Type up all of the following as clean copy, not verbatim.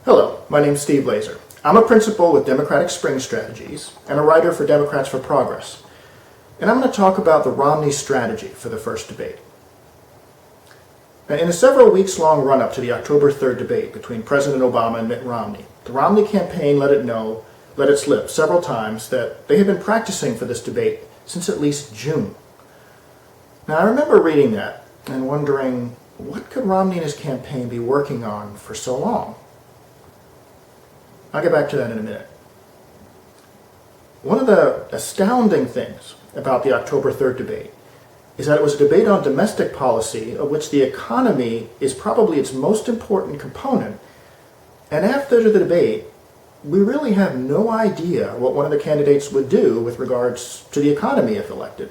Hello, my name's Steve Laser. I'm a principal with Democratic Spring Strategies and a writer for Democrats for Progress. And I'm going to talk about the Romney strategy for the first debate. Now, in a several weeks-long run-up to the October 3rd debate between President Obama and Mitt Romney, the Romney campaign let it slip several times that they had been practicing for this debate since at least June. Now, I remember reading that and wondering, what could Romney and his campaign be working on for so long? I'll get back to that in a minute. One of the astounding things about the October 3rd debate is that it was a debate on domestic policy of which the economy is probably its most important component. And after the debate, we really have no idea what one of the candidates would do with regards to the economy if elected.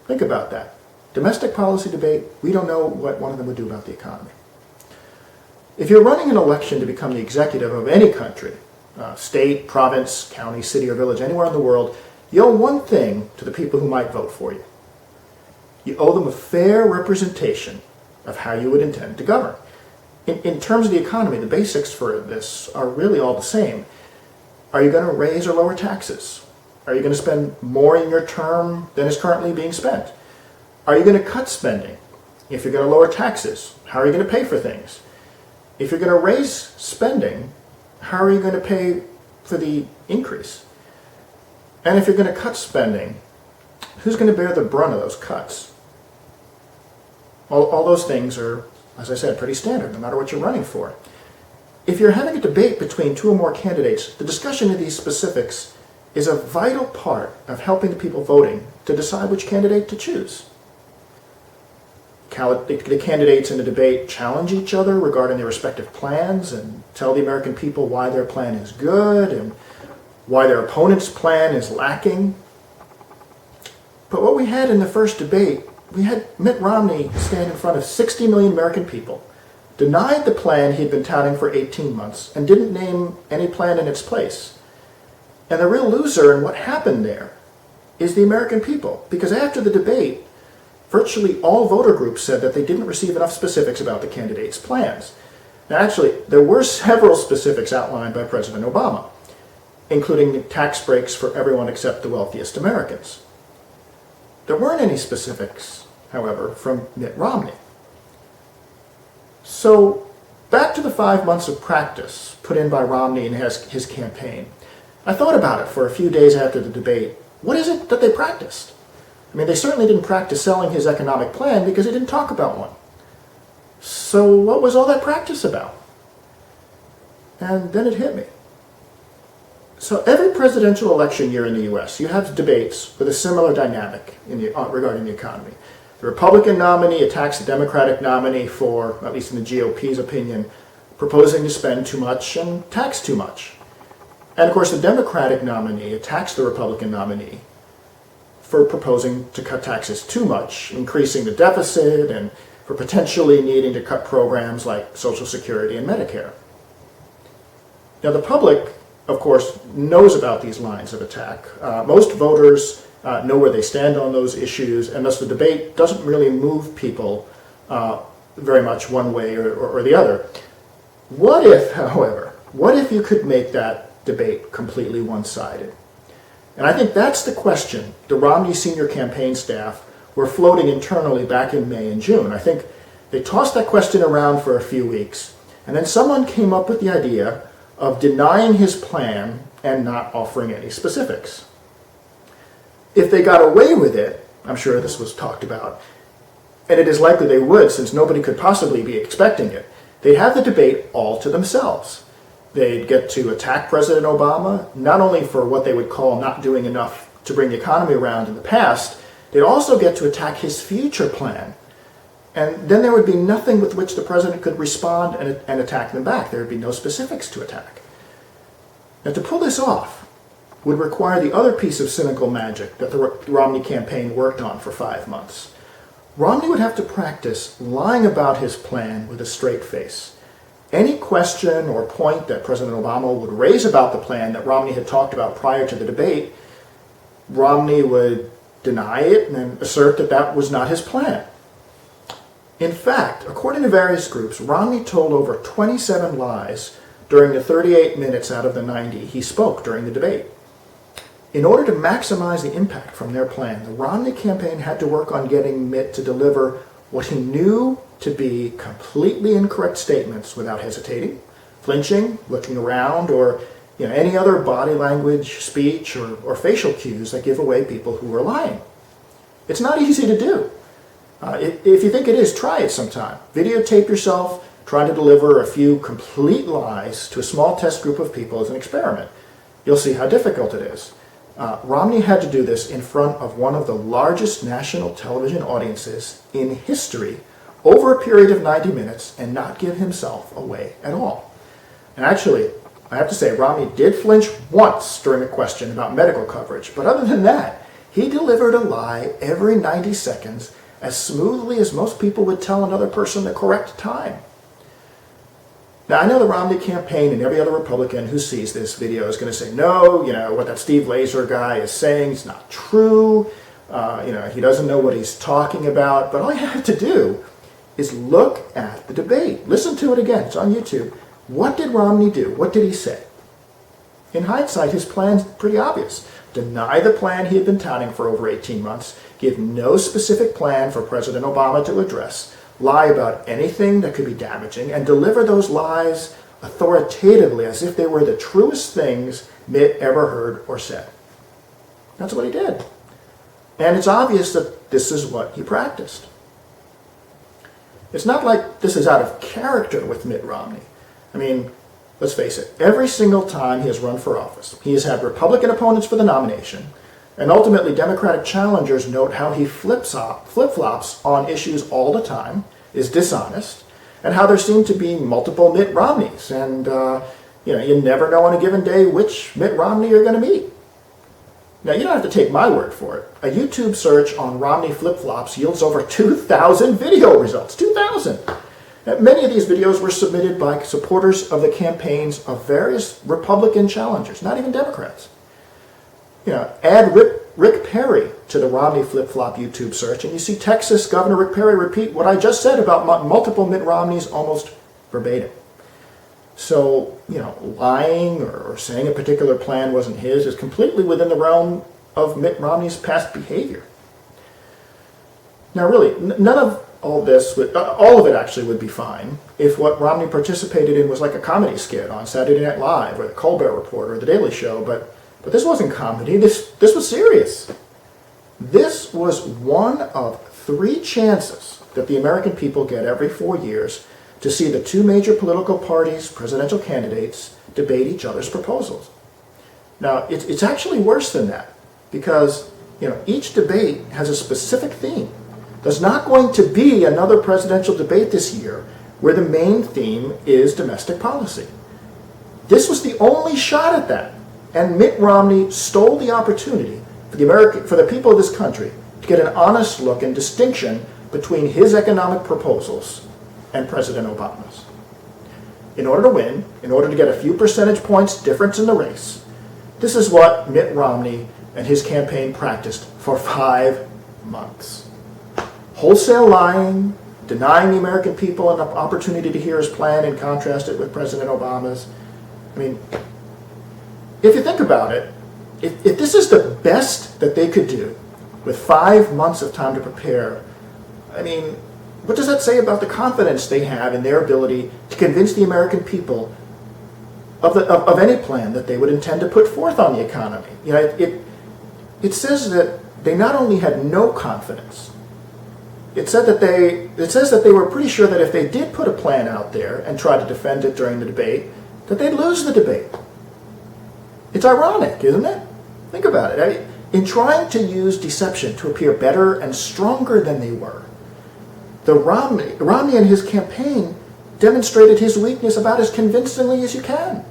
Think about that. Domestic policy debate, we don't know what one of them would do about the economy. If you're running an election to become the executive of any country, state, province, county, city, or village, anywhere in the world, you owe one thing to the people who might vote for you. You owe them a fair representation of how you would intend to govern. In terms of the economy, the basics for this are really all the same. Are you going to raise or lower taxes? Are you going to spend more in your term than is currently being spent? Are you going to cut spending? If you're going to lower taxes, how are you going to pay for things? If you're going to raise spending, how are you going to pay for the increase? And if you're going to cut spending, who's going to bear the brunt of those cuts? All those things are, as I said, pretty standard, no matter what you're running for. If you're having a debate between two or more candidates, the discussion of these specifics is a vital part of helping the people voting to decide which candidate to choose. The candidates in the debate challenge each other regarding their respective plans and tell the American people why their plan is good and why their opponent's plan is lacking. But what we had in the first debate, we had Mitt Romney stand in front of 60 million American people, denied the plan he'd been touting for 18 months, and didn't name any plan in its place. And the real loser in what happened there is the American people, because after the debate, virtually all voter groups said that they didn't receive enough specifics about the candidates' plans. Now, actually, there were several specifics outlined by President Obama, including tax breaks for everyone except the wealthiest Americans. There weren't any specifics, however, from Mitt Romney. So, back to the 5 months of practice put in by Romney and his campaign. I thought about it for a few days after the debate. What is it that they practiced? I mean, they certainly didn't practice selling his economic plan because he didn't talk about one. So what was all that practice about? And then it hit me. So every presidential election year in the U.S., you have debates with a similar dynamic regarding the economy. The Republican nominee attacks the Democratic nominee for, at least in the GOP's opinion, proposing to spend too much and tax too much. And of course, the Democratic nominee attacks the Republican nominee for proposing to cut taxes too much, increasing the deficit, and for potentially needing to cut programs like Social Security and Medicare. Now, the public, of course, knows about these lines of attack. Most voters know where they stand on those issues, and thus the debate doesn't really move people very much one way or the other. What if, however, you could make that debate completely one-sided? And I think that's the question the Romney senior campaign staff were floating internally back in May and June. I think they tossed that question around for a few weeks, and then someone came up with the idea of denying his plan and not offering any specifics. If they got away with it, I'm sure this was talked about, and it is likely they would since nobody could possibly be expecting it, they'd have the debate all to themselves. They'd get to attack President Obama, not only for what they would call not doing enough to bring the economy around in the past, they'd also get to attack his future plan. And then there would be nothing with which the president could respond and attack them back. There would be no specifics to attack. Now, to pull this off would require the other piece of cynical magic that the Romney campaign worked on for 5 months. Romney would have to practice lying about his plan with a straight face. Any question or point that President Obama would raise about the plan that Romney had talked about prior to the debate, Romney would deny it and assert that that was not his plan. In fact, according to various groups, Romney told over 27 lies during the 38 minutes out of the 90 he spoke during the debate. In order to maximize the impact from their plan, the Romney campaign had to work on getting Mitt to deliver what he knew to be completely incorrect statements without hesitating, flinching, looking around, or any other body language, speech, or facial cues that give away people who are lying. It's not easy to do. If you think it is, try it sometime. Videotape yourself trying to deliver a few complete lies to a small test group of people as an experiment. You'll see how difficult it is. Romney had to do this in front of one of the largest national television audiences in history over a period of 90 minutes and not give himself away at all. And actually, I have to say, Romney did flinch once during a question about medical coverage, but other than that, he delivered a lie every 90 seconds as smoothly as most people would tell another person the correct time. Now, I know the Romney campaign and every other Republican who sees this video is going to say, no, what that Steve Laser guy is saying is not true. He doesn't know what he's talking about. But all you have to do is look at the debate. Listen to it again. It's on YouTube. What did Romney do? What did he say? In hindsight, his plan's pretty obvious. Deny the plan he had been touting for over 18 months, give no specific plan for President Obama to address, lie about anything that could be damaging, and deliver those lies authoritatively as if they were the truest things Mitt ever heard or said. That's what he did. And it's obvious that this is what he practiced. It's not like this is out of character with Mitt Romney. I mean, let's face it, every single time he has run for office, he has had Republican opponents for the nomination, and ultimately Democratic challengers note how he flip-flops on issues all the time, is dishonest, and how there seem to be multiple Mitt Romneys, and you never know on a given day which Mitt Romney you're going to meet. Now, you don't have to take my word for it. A YouTube search on Romney flip-flops yields over 2,000 video results. 2,000! Many of these videos were submitted by supporters of the campaigns of various Republican challengers, not even Democrats. Add Rick Perry to the Romney flip-flop YouTube search, and you see Texas Governor Rick Perry repeat what I just said about multiple Mitt Romneys almost verbatim. So, lying or saying a particular plan wasn't his is completely within the realm of Mitt Romney's past behavior. Now, really, none of all of it actually would be fine if what Romney participated in was like a comedy skit on Saturday Night Live or the Colbert Report or the Daily Show, but this wasn't comedy. This was serious. This was one of 3 chances that the American people get every 4 years to see the 2 major political parties' presidential candidates debate each other's proposals. Now, it's actually worse than that because each debate has a specific theme. There's not going to be another presidential debate this year where the main theme is domestic policy. This was the only shot at that. And Mitt Romney stole the opportunity for the people of this country to get an honest look and distinction between his economic proposals and President Obama's. In order to win, in order to get a few percentage points difference in the race, this is what Mitt Romney and his campaign practiced for 5 months. Wholesale lying, denying the American people an opportunity to hear his plan and contrast it with President Obama's. I mean, if you think about it, if this is the best that they could do with 5 months of time to prepare, I mean, what does that say about the confidence they have in their ability to convince the American people of any plan that they would intend to put forth on the economy? It says that they not only had no confidence, it says that they were pretty sure that if they did put a plan out there and try to defend it during the debate, that they'd lose the debate. It's ironic, isn't it? Think about it. In trying to use deception to appear better and stronger than they were, Romney and his campaign demonstrated his weakness about as convincingly as you can.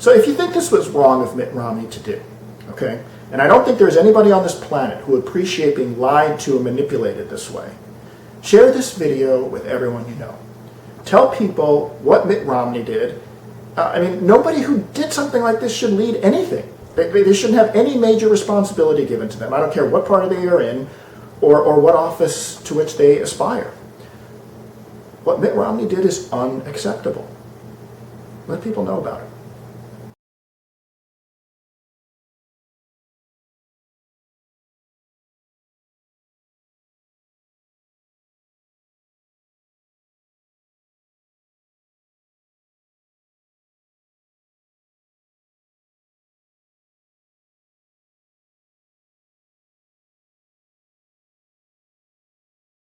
So if you think this was wrong of Mitt Romney to do, okay, and I don't think there's anybody on this planet who would appreciate being lied to and manipulated this way, share this video with everyone you know. Tell people what Mitt Romney did. Nobody who did something like this should lead anything. They shouldn't have any major responsibility given to them. I don't care what party they are in or what office to which they aspire. What Mitt Romney did is unacceptable. Let people know about it.